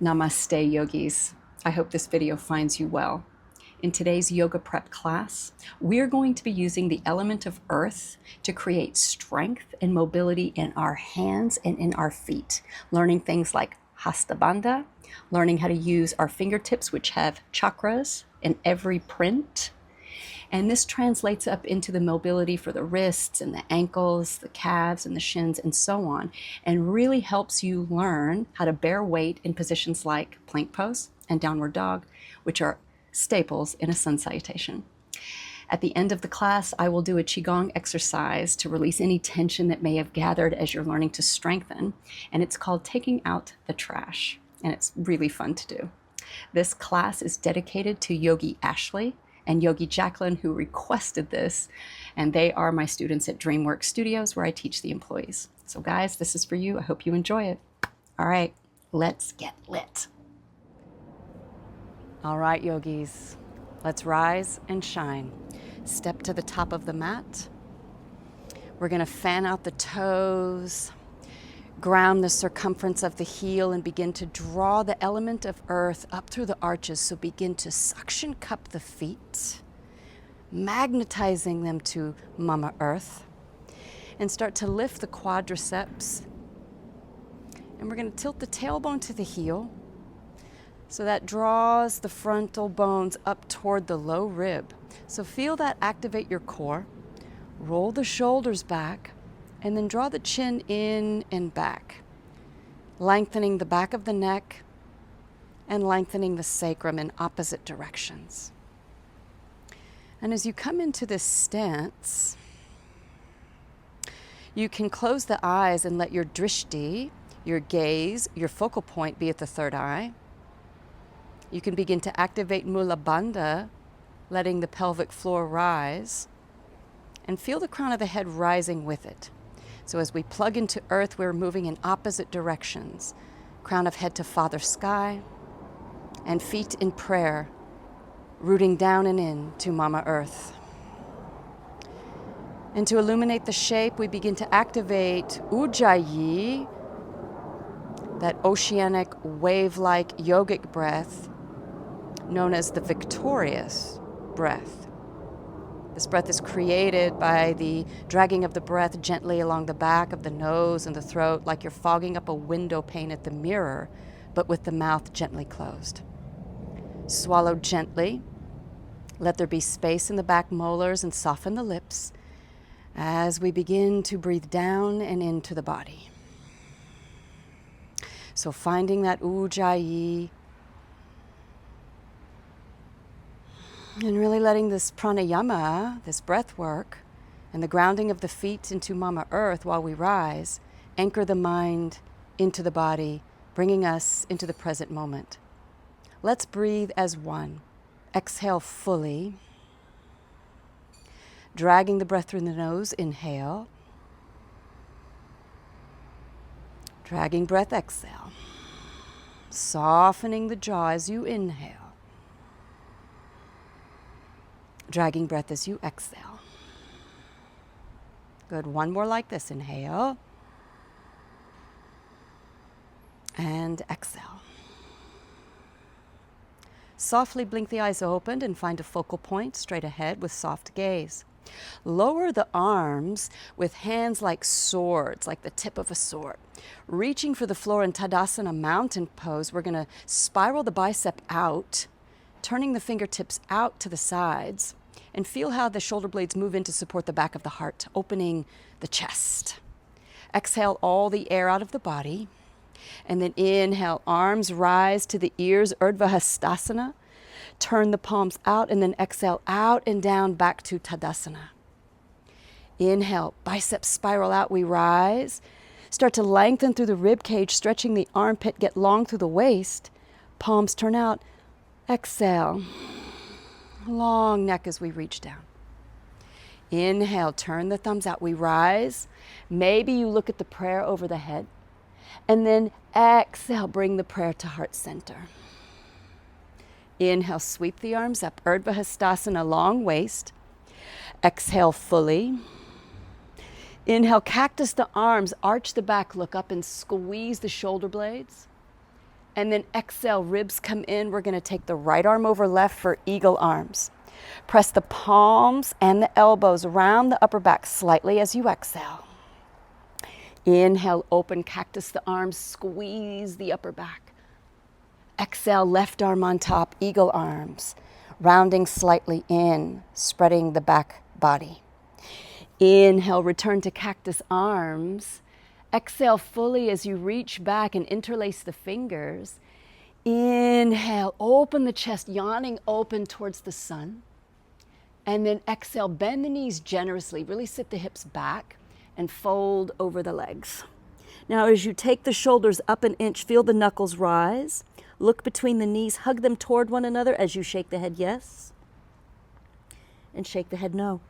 Namaste, yogis. I hope this video finds you well. In today's yoga prep class, we're going to be using the element of earth to create strength and mobility in our hands and in our feet, learning things like Hasta Bandha, learning how to use our fingertips, which have chakras in every print. And this translates up into the mobility for the wrists and the ankles, the calves and the shins and so on, and really helps you learn how to bear weight in positions like plank pose and downward dog, which are staples in a sun salutation. At the end of the class, I will do a Qigong exercise to release any tension that may have gathered as you're learning to strengthen, and it's called taking out the trash, and it's really fun to do. This class is dedicated to Yogi Ashley and Yogi Jaqueline, who requested this, and they are my students at DreamWorks Studios, where I teach the employees. So guys, this is for you. I hope you enjoy it. All right, let's get lit. All right, yogis, let's rise and shine. Step to the top of the mat. We're gonna fan out the toes, ground the circumference of the heel, and begin to draw the element of earth up through the arches. So begin to suction cup the feet, magnetizing them to Mama Earth, and start to lift the quadriceps. And we're going to tilt the tailbone to the heel, so that draws the frontal bones up toward the low rib. So feel that activate your core. Roll the shoulders back, and then draw the chin in and back, lengthening the back of the neck and lengthening the sacrum in opposite directions. And as you come into this stance, you can close the eyes and let your drishti, your gaze, your focal point be at the third eye. You can begin to activate Mula Bandha, letting the pelvic floor rise, and feel the crown of the head rising with it. So as we plug into earth, we're moving in opposite directions. Crown of head to Father Sky, and feet in prayer, rooting down and in to Mama Earth. And to illuminate the shape, we begin to activate Ujjayi, that oceanic wave-like yogic breath known as the victorious breath. This breath is created by the dragging of the breath gently along the back of the nose and the throat, like you're fogging up a window pane at the mirror, but with the mouth gently closed. Swallow gently. Let there be space in the back molars and soften the lips as we begin to breathe down and into the body. So finding that Ujjayi, and really letting this pranayama, this breath work, and the grounding of the feet into Mama Earth while we rise, anchor the mind into the body, bringing us into the present moment. Let's breathe as one. Exhale fully. Dragging the breath through the nose, inhale. Dragging breath, exhale. Softening the jaw as you inhale. Dragging breath as you exhale. Good. One more like this. Inhale. And exhale. Softly blink the eyes open and find a focal point straight ahead with soft gaze. Lower the arms with hands like swords, like the tip of a sword. Reaching for the floor in Tadasana mountain pose, we're going to spiral the bicep out, turning the fingertips out to the sides, and feel how the shoulder blades move in to support the back of the heart, opening the chest. Exhale all the air out of the body, and then inhale, arms rise to the ears, Urdhva Hastasana. Turn the palms out, and then exhale out and down back to Tadasana. Inhale, biceps spiral out, we rise. Start to lengthen through the rib cage, stretching the armpit, get long through the waist. Palms turn out. Exhale. Long neck as we reach down. Inhale, turn the thumbs out, we rise. Maybe you look at the prayer over the head. And then exhale, bring the prayer to heart center. Inhale, sweep the arms up, Urdhva Hastasana, long waist. Exhale fully. Inhale, cactus the arms, arch the back, look up and squeeze the shoulder blades. And then exhale, ribs come in. We're gonna take the right arm over left for eagle arms. Press the palms and the elbows around the upper back slightly as you exhale. Inhale, open cactus the arms, squeeze the upper back. Exhale, left arm on top, eagle arms, rounding slightly in, spreading the back body. Inhale, return to cactus arms. Exhale fully as you reach back and interlace the fingers. Inhale, open the chest, yawning open towards the sun. And then exhale, bend the knees generously, really sit the hips back and fold over the legs. Now as you take the shoulders up an inch, feel the knuckles rise. Look between the knees, hug them toward one another as you shake the head yes and shake the head no.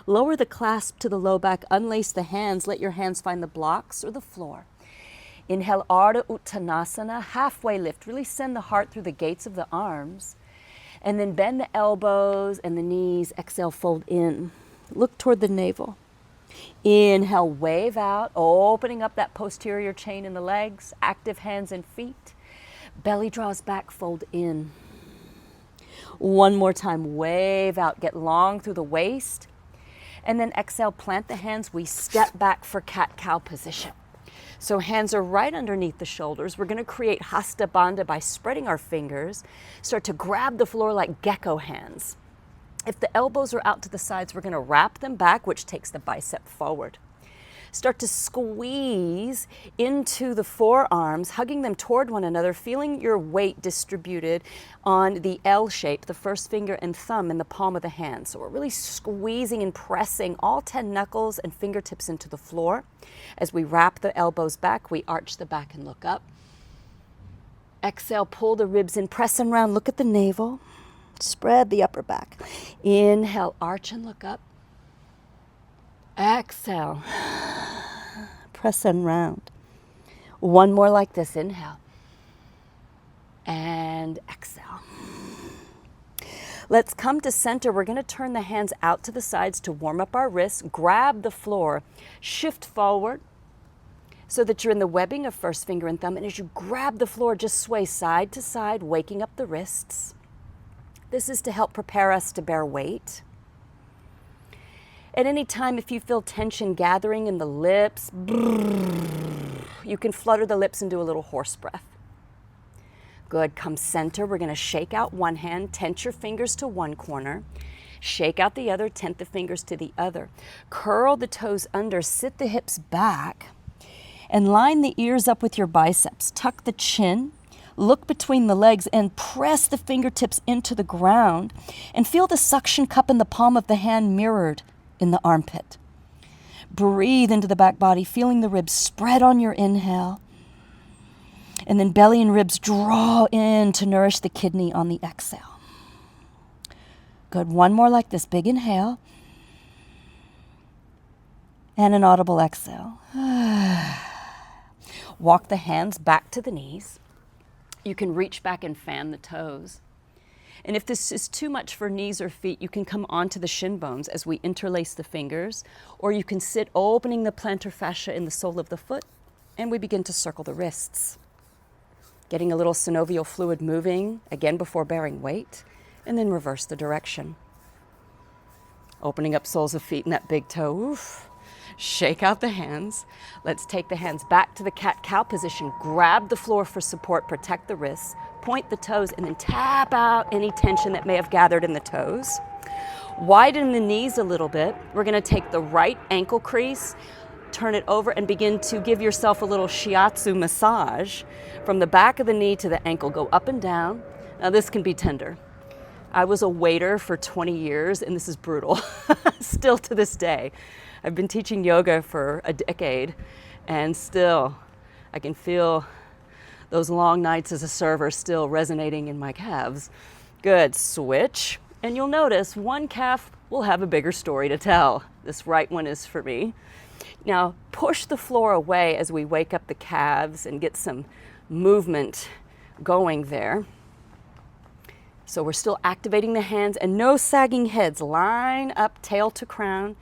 Lower the clasp to the low back, unlace the hands, let your hands find the blocks or the floor. Inhale, Ardha Uttanasana, halfway lift. Really send the heart through the gates of the arms. And then bend the elbows and the knees. Exhale, fold in. Look toward the navel. Inhale, wave out, opening up that posterior chain in the legs, active hands and feet. Belly draws back, fold in. One more time, wave out, get long through the waist. And then exhale, plant the hands. We step back for cat-cow position. So hands are right underneath the shoulders. We're going to create Hasta Bandha by spreading our fingers. Start to grab the floor like gecko hands. If the elbows are out to the sides, we're going to wrap them back, which takes the bicep forward. Start to squeeze into the forearms, hugging them toward one another, feeling your weight distributed on the L shape, the first finger and thumb in the palm of the hand. So we're really squeezing and pressing all 10 knuckles and fingertips into the floor. As we wrap the elbows back, we arch the back and look up. Exhale, pull the ribs in, press them round, look at the navel, spread the upper back. Inhale, arch and look up. Exhale, press and round. One more like this, inhale. And exhale. Let's come to center. We're going to turn the hands out to the sides to warm up our wrists. Grab the floor, shift forward so that you're in the webbing of first finger and thumb. And as you grab the floor, just sway side to side, waking up the wrists. This is to help prepare us to bear weight. At any time, if you feel tension gathering in the lips, you can flutter the lips and do a little horse breath. Good, come center. We're going to shake out one hand, tense your fingers to one corner, shake out the other, tent the fingers to the other. Curl the toes under, sit the hips back, and line the ears up with your biceps. Tuck the chin, look between the legs, and press the fingertips into the ground, and feel the suction cup in the palm of the hand mirrored in the armpit. Breathe into the back body, feeling the ribs spread on your inhale. And then belly and ribs draw in to nourish the kidney on the exhale. Good. One more like this. Big inhale. And an audible exhale. Walk the hands back to the knees. You can reach back and fan the toes. And if this is too much for knees or feet, you can come onto the shin bones as we interlace the fingers, or you can sit opening the plantar fascia in the sole of the foot, and we begin to circle the wrists. Getting a little synovial fluid moving, again before bearing weight, and then reverse the direction. Opening up soles of feet and that big toe, oof. Shake out the hands. Let's take the hands back to the cat-cow position. Grab the floor for support, protect the wrists, point the toes, and then tap out any tension that may have gathered in the toes. Widen the knees a little bit. We're going to take the right ankle crease, turn it over, and begin to give yourself a little shiatsu massage from the back of the knee to the ankle. Go up and down. Now this can be tender. I was a waiter for 20 years, and this is brutal, still to this day. I've been teaching yoga for a decade, and still I can feel those long nights as a server still resonating in my calves. Good, switch. And you'll notice one calf will have a bigger story to tell. This right one is for me. Now push the floor away as we wake up the calves and get some movement going there. So we're still activating the hands and no sagging heads. Line up tail to crown,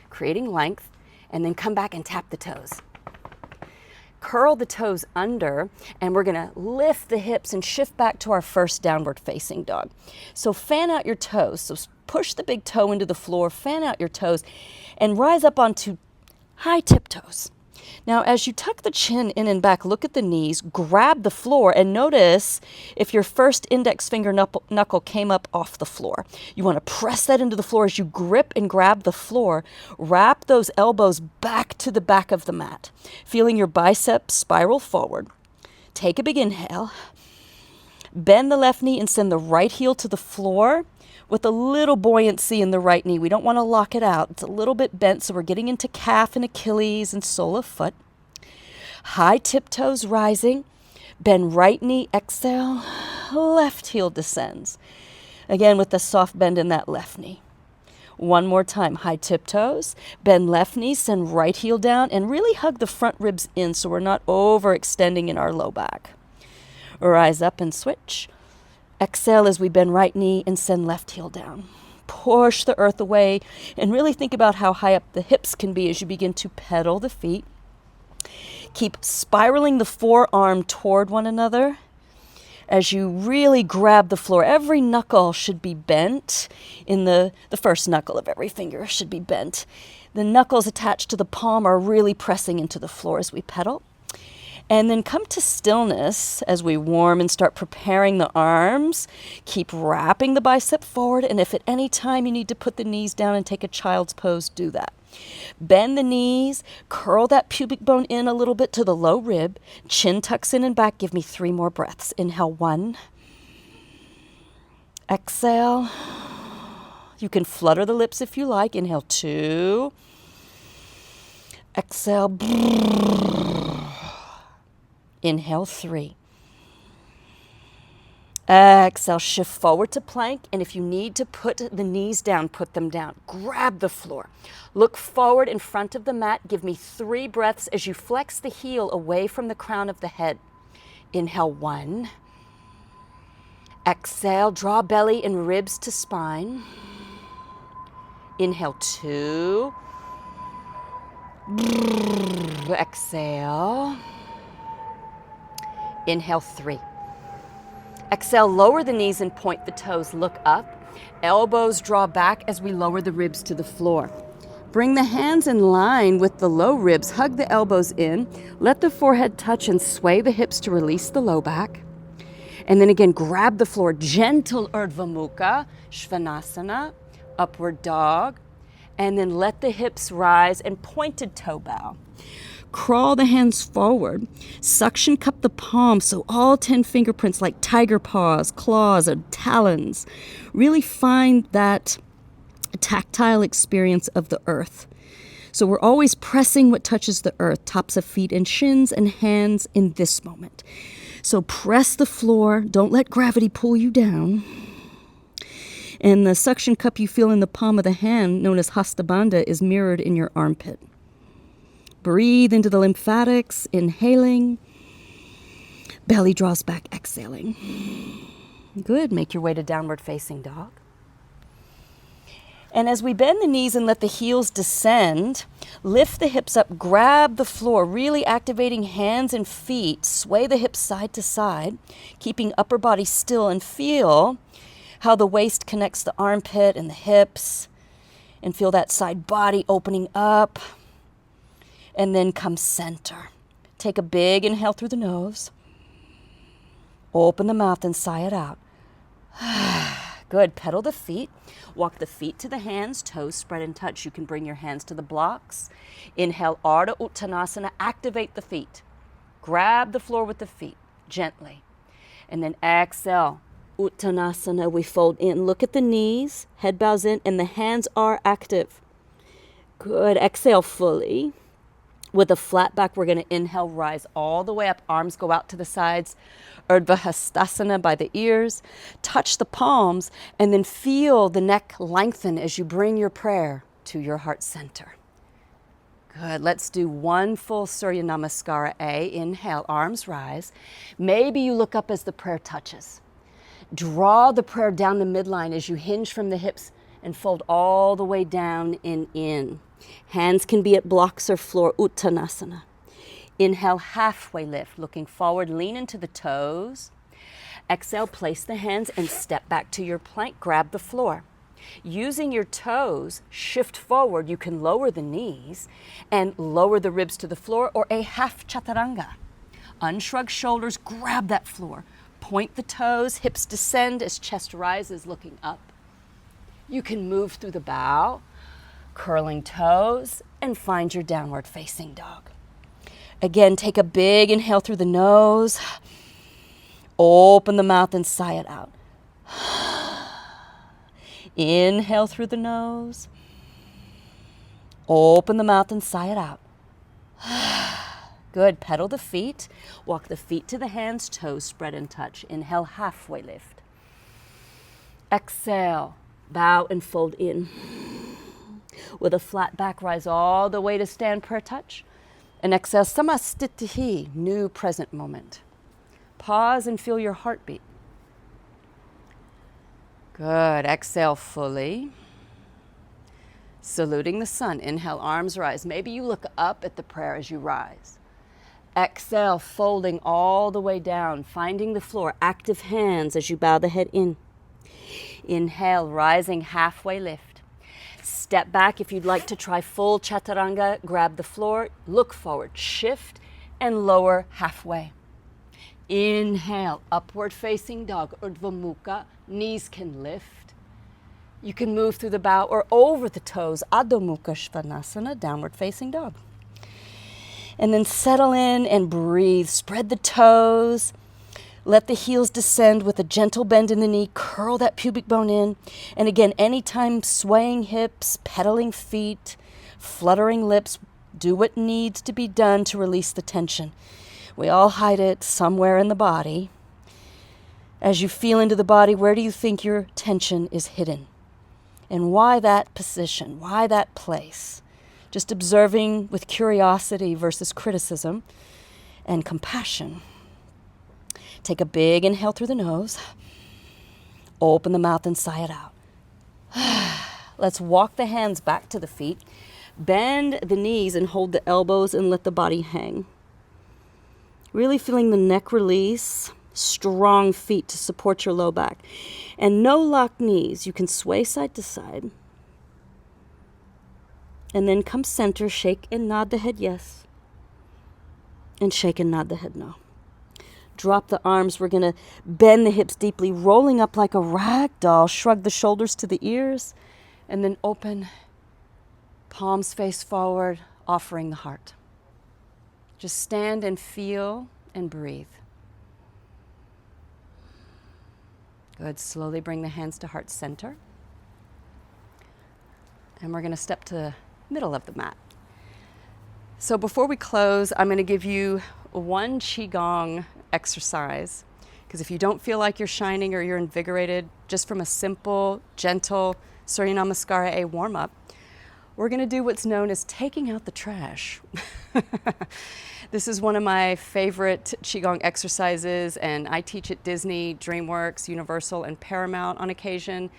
creating length, and then come back and tap the toes. curl the toes under, and we're gonna lift the hips and shift back to our first downward facing dog. So fan out your toes. So push the big toe into the floor, fan out your toes, and rise up onto high tiptoes. Now, as you tuck the chin in and back, look at the knees, grab the floor, and notice if your first index finger knuckle came up off the floor. You want to press that into the floor as you grip and grab the floor. Wrap those elbows back to the back of the mat, feeling your biceps spiral forward. Take a big inhale. Bend the left knee and send the right heel to the floor with a little buoyancy in the right knee. We don't want to lock it out. It's a little bit bent, so we're getting into calf and Achilles and sole of foot. High tiptoes rising. Bend right knee, exhale. Left heel descends. Again, with the soft bend in that left knee. One more time. High tiptoes. Bend left knee, send right heel down, and really hug the front ribs in so we're not overextending in our low back. Rise up and switch. Exhale as we bend right knee and send left heel down. Push the earth away and really think about how high up the hips can be as you begin to pedal the feet. Keep spiraling the forearm toward one another as you really grab the floor. Every knuckle should be bent. In the first knuckle of every finger should be bent. The knuckles attached to the palm are really pressing into the floor as we pedal. And then come to stillness as we warm and start preparing the arms. Keep wrapping the bicep forward, and if at any time you need to put the knees down and take a child's pose, do that. Bend the knees, curl that pubic bone in a little bit to the low rib, chin tucks in and back. Give me 3 more breaths. Inhale, 1. Exhale. You can flutter the lips if you like. Inhale, 2. Exhale. Inhale, 3. Exhale, shift forward to plank, and if you need to put the knees down, put them down. Grab the floor. Look forward in front of the mat. Give me 3 breaths as you flex the heel away from the crown of the head. Inhale, 1. Exhale, draw belly and ribs to spine. Inhale, 2. Exhale. Inhale, 3. Exhale, lower the knees and point the toes. Look up. Elbows draw back as we lower the ribs to the floor. Bring the hands in line with the low ribs. Hug the elbows in. Let the forehead touch and sway the hips to release the low back. And then again, grab the floor. Gentle Urdhva Mukha, Svanasana, upward dog. And then let the hips rise and pointed toe bow. Crawl the hands forward. Suction cup the palms so all 10 fingerprints like tiger paws, claws, or talons. Really find that tactile experience of the earth. So we're always pressing what touches the earth, tops of feet and shins and hands in this moment. So press the floor. Don't let gravity pull you down. And the suction cup you feel in the palm of the hand, known as Hasta Bandha, is mirrored in your armpit. Breathe into the lymphatics, inhaling. Belly draws back, exhaling. Good. Make your way to downward facing dog. And as we bend the knees and let the heels descend, lift the hips up, grab the floor, really activating hands and feet. Sway the hips side to side, keeping upper body still, and feel how the waist connects the armpit and the hips, and feel that side body opening up. And then come center. Take a big inhale through the nose. Open the mouth and sigh it out. Good. Pedal the feet. Walk the feet to the hands. Toes spread and touch. You can bring your hands to the blocks. Inhale, Ardha Uttanasana. Activate the feet. Grab the floor with the feet gently. And then exhale, Uttanasana. We fold in. Look at the knees. Head bows in and the hands are active. Good. Exhale fully. With a flat back, we're going to inhale, rise all the way up. Arms go out to the sides. Urdhva Hastasana by the ears. Touch the palms and then feel the neck lengthen as you bring your prayer to your heart center. Good. Let's do 1 full Surya Namaskara A. Inhale, arms rise. Maybe you look up as the prayer touches. Draw the prayer down the midline as you hinge from the hips and fold all the way down and in. Hands can be at blocks or floor, Uttanasana. Inhale, halfway lift, looking forward, lean into the toes. Exhale, place the hands and step back to your plank, grab the floor. Using your toes, shift forward. You can lower the knees and lower the ribs to the floor, or a half chaturanga. Unshrug shoulders, grab that floor. Point the toes, hips descend as chest rises, looking up. You can move through the bow, curling toes, and find your downward facing dog. Again, take a big inhale through the nose. Open the mouth and sigh it out. Inhale through the nose. Open the mouth and sigh it out. Good. Pedal the feet. Walk the feet to the hands, toes spread and touch. Inhale, halfway lift. Exhale, bow and fold in. With a flat back, rise all the way to stand prayer touch. And exhale, samastitihi, new present moment. Pause and feel your heartbeat. Good. Exhale fully. Saluting the sun. Inhale, arms rise. Maybe you look up at the prayer as you rise. Exhale, folding all the way down, finding the floor. Active hands as you bow the head in. Inhale, rising, halfway lift. Step back if you'd like to try full chaturanga. Grab the floor, look forward, shift, and lower halfway. Inhale, upward facing dog, Urdhva Mukha. Knees can lift. You can move through the bow or over the toes, Adho Mukha Svanasana, downward facing dog. And then settle in and breathe. Spread the toes. Let the heels descend with a gentle bend in the knee. Curl that pubic bone in. And again, anytime swaying hips, pedaling feet, fluttering lips, do what needs to be done to release the tension. We all hide it somewhere in the body. As you feel into the body, where do you think your tension is hidden? And why that position? Why that place? Just observing with curiosity versus criticism and compassion. Take a big inhale through the nose. Open the mouth and sigh it out. Let's walk the hands back to the feet. Bend the knees and hold the elbows and let the body hang. Really feeling the neck release, strong feet to support your low back. And no locked knees. You can sway side to side. And then come center, shake and nod the head yes. And shake and nod the head no. Drop the arms. We're going to bend the hips deeply, rolling up like a rag doll. Shrug the shoulders to the ears. And then open, palms face forward, offering the heart. Just stand and feel and breathe. Good. Slowly bring the hands to heart center. And we're going to step to the middle of the mat. So before we close, I'm going to give you one Qigong exercise. Because if you don't feel like you're shining or you're invigorated, just from a simple, gentle Surya Namaskara A warm-up, we're going to do what's known as taking out the trash. This is one of my favorite Qigong exercises, and I teach at Disney, DreamWorks, Universal, and Paramount on occasion.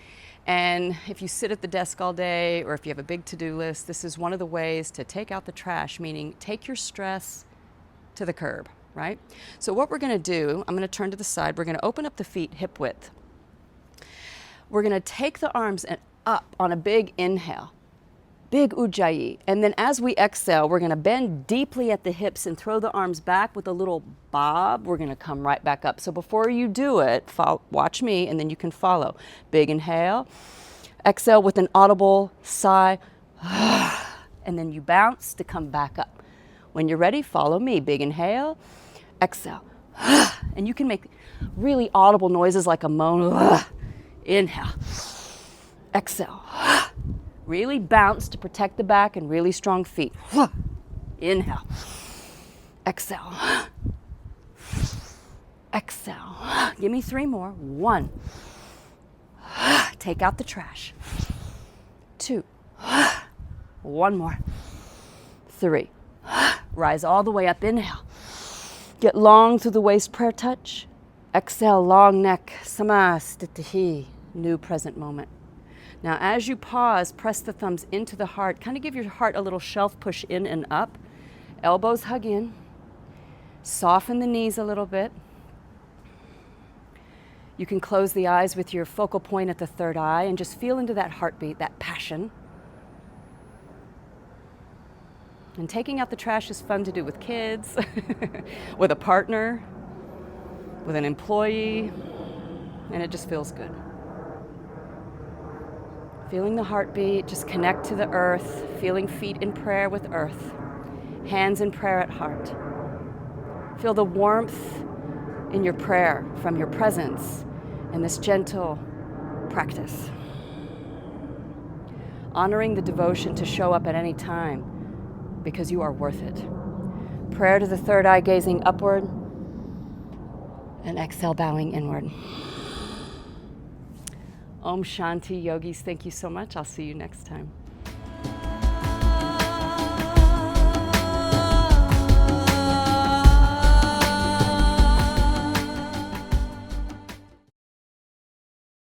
And if you sit at the desk all day, or if you have a big to-do list, this is one of the ways to take out the trash, meaning take your stress to the curb, right? So what we're going to do, I'm going to turn to the side. We're going to open up the feet hip width. We're going to take the arms and up on a big inhale. Big ujjayi. And then as we exhale, we're going to bend deeply at the hips and throw the arms back with a little bob. We're going to come right back up. So before you do it, watch me and then you can follow. Big inhale. Exhale with an audible sigh. And then you bounce to come back up. When you're ready, follow me. Big inhale. Exhale. And you can make really audible noises like a moan. Inhale. Exhale. Really bounce to protect the back and really strong feet. Inhale. Exhale. Exhale. Give me 3 more. 1. Take out the trash. 2. 1 more. 3. Rise all the way up. Inhale. Get long through the waist, prayer touch. Exhale, long neck. Samastitihi. New present moment. Now, as you pause, press the thumbs into the heart. Kind of give your heart a little shelf push in and up. Elbows hug in. Soften the knees a little bit. You can close the eyes with your focal point at the third eye and just feel into that heartbeat, that passion. And taking out the trash is fun to do with kids, with a partner, with an employee, and it just feels good. Feeling the heartbeat, just connect to the earth, feeling feet in prayer with earth, hands in prayer at heart. Feel the warmth in your prayer from your presence in this gentle practice. Honoring the devotion to show up at any time because you are worth it. Prayer to the third eye, gazing upward, and exhale, bowing inward. Om Shanti, yogis. Thank you so much. I'll see you next time.